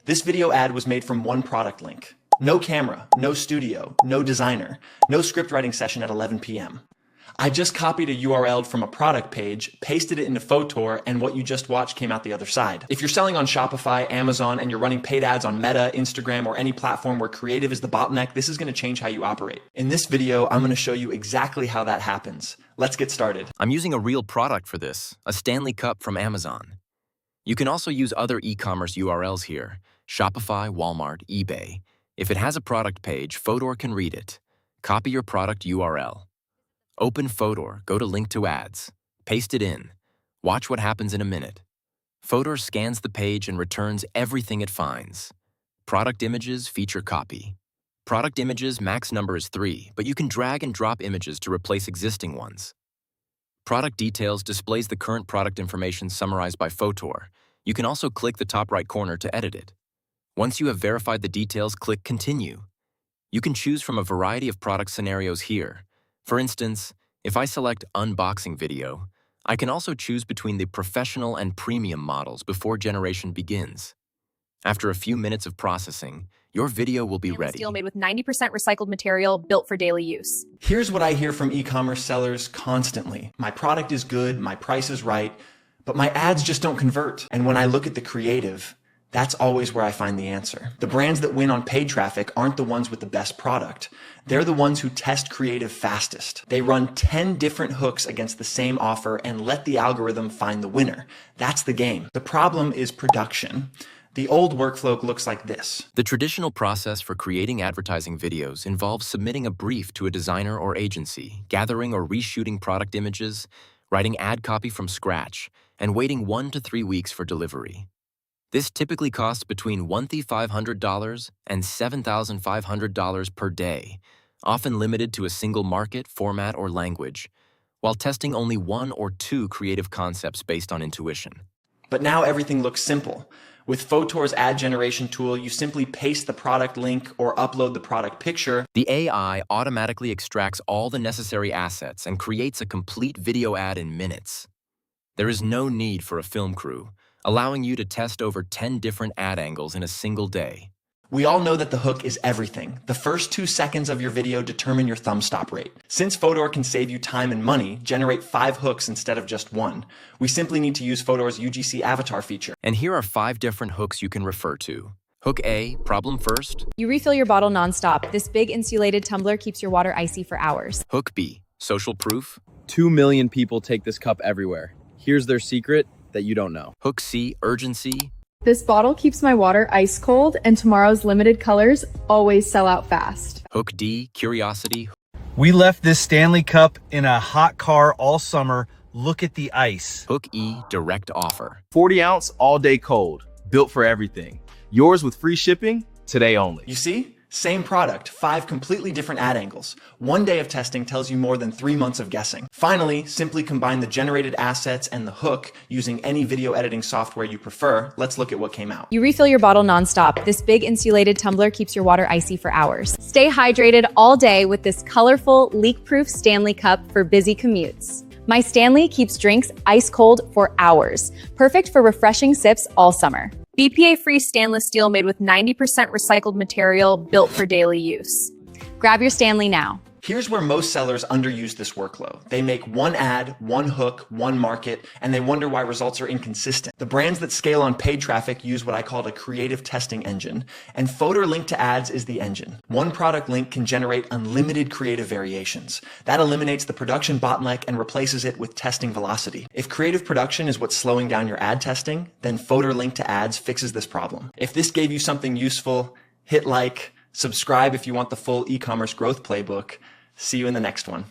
This video ad was made from one product link. No camera, no studio, no designer, no script writing session at 11 p.m. I just copied a URL from a product page, pasted it into Fotor, and what you just watched came out the other side. If you're selling on Shopify, Amazon, and you're running paid ads on Meta, Instagram, or any platform where creative is the bottleneck, this is going to change how you operate. In this video, I'm going to show you exactly how that happens. Let's get started. I'm using a real product for this, a Stanley Cup from Amazon. You can also use other e-commerce URLs here, Shopify, Walmart, eBay. If it has a product page, Fotor can read it. Copy your product URL. Open Fotor, go to Link to Ads. Paste it in. Watch what happens in a minute. Fotor scans the page and returns everything it finds. Product images feature copy. Product images max number is 3, but you can drag and drop images to replace existing ones. Product details displays the current product information summarized by Fotor. You can also click the top right corner to edit it. Once you have verified the details, click Continue. You can choose from a variety of product scenarios here. For instance, if I select Unboxing Video, I can also choose between the professional and premium models before generation begins. After a few minutes of processing, your video will be ready. Steel made with 90% recycled material, built for daily use. Here's what I hear from e-commerce sellers constantly. My product is good, my price is right, but my ads just don't convert. And when I look at the creative, that's always where I find the answer. The brands that win on paid traffic aren't the ones with the best product. They're the ones who test creative fastest. They run 10 different hooks against the same offer and let the algorithm find the winner. That's the game. The problem is production. The old workflow looks like this. The traditional process for creating advertising videos involves submitting a brief to a designer or agency, gathering or reshooting product images, writing ad copy from scratch, and waiting 1 to 3 weeks for delivery. This typically costs between $1,500 and $7,500 per day, often limited to a single market, format, or language, while testing only 1 or 2 creative concepts based on intuition. But now everything looks simple. With Fotor's ad generation tool, you simply paste the product link or upload the product picture. The AI automatically extracts all the necessary assets and creates a complete video ad in minutes. There is no need for a film crew, allowing you to test over 10 different ad angles in a single day. We all know that the hook is everything. The first 2 seconds of your video determine your thumb stop rate. Since Fotor can save you time and money, generate 5 hooks instead of just 1. We simply need to use Fotor's UGC avatar feature. And here are 5 different hooks you can refer to. Hook A, problem first. You refill your bottle nonstop. This big insulated tumbler keeps your water icy for hours. Hook B, social proof. 2 million people take this cup everywhere. Here's their secret that you don't know. Hook C, urgency. This bottle keeps my water ice cold, and tomorrow's limited colors always sell out fast. Hook D, curiosity. We left this Stanley Cup in a hot car all summer. Look at the ice. Hook E, direct offer. 40 ounce, all day cold. Built for everything. Yours with free shipping, today only. You see? Same product, 5 completely different ad angles. 1 day of testing tells you more than 3 months of guessing. Finally, simply combine the generated assets and the hook using any video editing software you prefer. Let's look at what came out. You refill your bottle nonstop. This big insulated tumbler keeps your water icy for hours. Stay hydrated all day with this colorful, leak-proof Stanley Cup for busy commutes. My Stanley keeps drinks ice cold for hours. Perfect for refreshing sips all summer. BPA-free stainless steel made with 90% recycled material, built for daily use. Grab your Stanley now. Here's where most sellers underuse this workflow. They make 1 ad, 1 hook, 1 market, and they wonder why results are inconsistent. The brands that scale on paid traffic use what I call a creative testing engine, and Fotor Link to Ads is the engine. 1 product link can generate unlimited creative variations. That eliminates the production bottleneck and replaces it with testing velocity. If creative production is what's slowing down your ad testing, then Fotor Link to Ads fixes this problem. If this gave you something useful, hit like, subscribe if you want the full e-commerce growth playbook. See you in the next one.